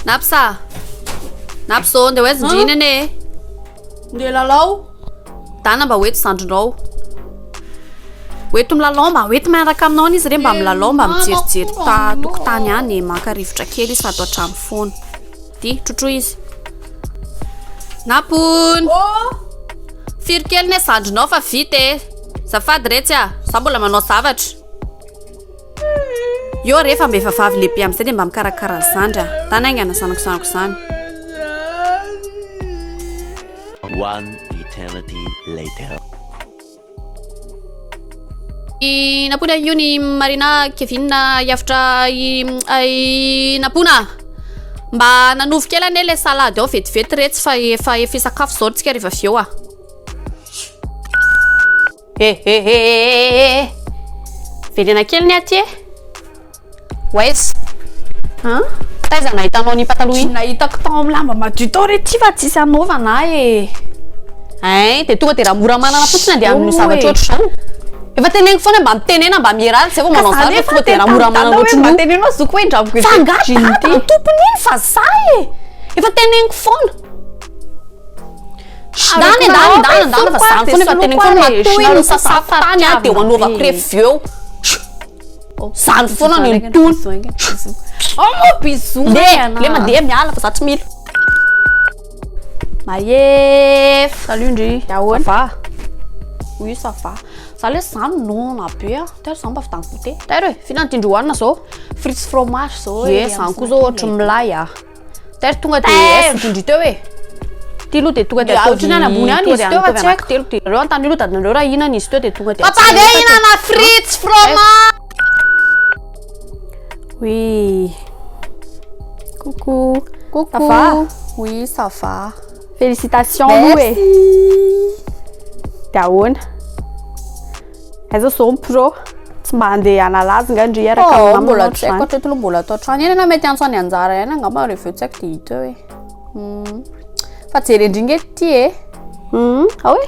Napsa. Napso ndeha hoe zindrina ane. Ndeha lalao. Dana mba hoeto zandrinao. Hoeto milalao mba hoeto miaraka aminao izy re mba milalao mba mijerijery tokotany any maka rivotra kely izy fa atao hatramy foana. Ty trotro izy. Napony. Firy kely ne zandrinao fa vita e. Zafady retsy a. Za mbola manao zavatra. Io rehefa mba efa vavy lehibe amin'izay dia mba mikarakara zandry a. Tana aingana sanako izany. One eternity later. Napona io ny Marina Kevin hiavitra napona mba nanovy kely ane le salady ao vetivety retsy fa efa sakafo zao tsika rehefa avy eo a. Velena kely ny aty e. Wes. Taiza nahitanao ny pataloha iny? Nahitako tao amin'ny lamba madio tao re ty fa tsisy anaovana e. Ay, de tonga de raha mora manana fotsiny dia amin'ny zavatra ohatr'izao. Efa teneniko foana mba mitenena mba mierara zay vao manao zavatra tonga de raha mora manana ohatr'izao. Tenenao zoko hoe ndramoko e. Fangatana tompony iny fa za e. Efa teneniko foana. Dana fa zany foana efa teneniko foana matoy ny sasafany a de ho anaovako rehefa eo. Zany foana ny tony. Mo bisou. Le mandeha miala fa za tsy mila. Maef. Salut Ndry. Ça va? Oui, ça va. Ça laisse ça non na be a. Tero za mba vitany goûter. Tero e, filan'ny tindroanina zao. Frites fromage zao e. Zany koa zao ohatra milay a. Tero tonga de tindry teo e. Ty lo de tonga de atao ohatriny any ambony any izy teo fa tsy haiko telo. Reo antany lo dadinareo raha inana izy teo de tonga de papa de inana frites fromage. Oui. Coucou. Coucou. Ça va? Oui, ça va. Félicitations, Merci. Dahoana. Aiza zao pro. Tsy mba andeha analazy nga Ndry araka amin'ny mamana mbola tsy haiko hatreto mbola atao trano eny na mety antso any anjara eny angamba rehefa eo tsy haiko de hita eo e. Fa jery endringe ty e. Ah oui?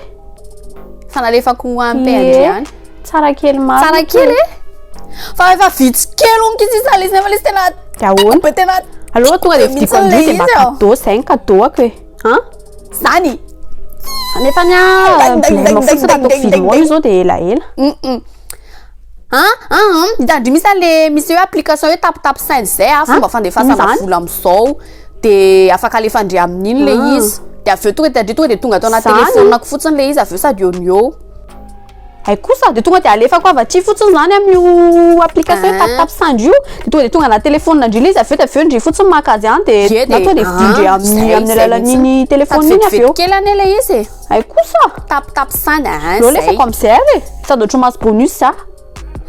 Fa nalefako ampendry any. Tsara kely marina. Tsara kely e. Fa efa vitsy kely onky izy sala izy nefa le tena Dahoana. tena Alô tonga de vidiko Ndry de mba cadeau zay cadeau ako e. Zany. Nefa ny fotsiny raha ataoko vidinao io zao de elaela. Ndandry misy hoe application hoe Taptap Send zay a fomba fandefasana vola amizao de afaka alefandry amin'iny le izy de avy eo tonga de tonga atao anaty telefonako fotsiny le izy avy eo sady eo ny eo. Ay kosa de tonga de alefako avy aty fotsiny zany amin'io application hoe Taptap Send io de tonga anaty telefonina Ndry le izy avy eo Ndry fotsiny maka azy any de natao de vidindry amin'ny alalan'iny telefony iny avy eo. Kely ane le izy. Ay kosa. Taptap Send Lo lefako amizay ary sady ohatry mas bonus za.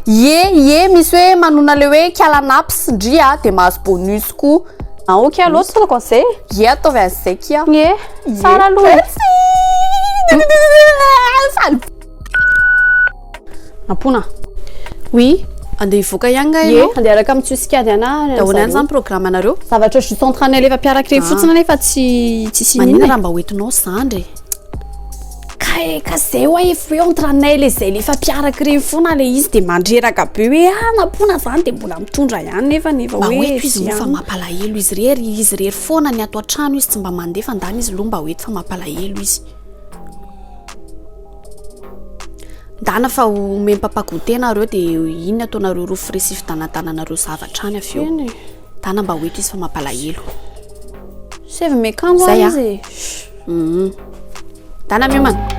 Ye misy hoe manona le hoe kialanaps Ndry a de mahazo bonus koa. Ok alô tsy fanako an'izay. Ye ataovy an'izay kia. Ye. Tsara aloha. Napona. Oui. Andeha hivoaka ihany nga Ye, ianao. andeha araka amin'ny tsiosika ana. Dahoana ihany zany programme anareo. Zavatra je suis en train d'elefa mpiarakire fotsiny nefa tsy Manina sinina. raha mba hoentinao zandry. Ka zay hoe efa eo entranay le zay lefa mpiarakire foana le izy de mandreraka be hoe napona zany de mbola mitondra ihany nefa Mba hoe hoeto izy moa fa mampalahelo izy rery foana ny ato an-trano izy tsy mba mandefa andany izy lo mba hoeto fa mampalahelo izy. Dana fa omeny papagote nareo de inona ataonareo ro fresy fitanantananareo zavatra any avy eo. Dana mba hoeto izy fa mampalahelo. Save mekango izy. Dana miomana.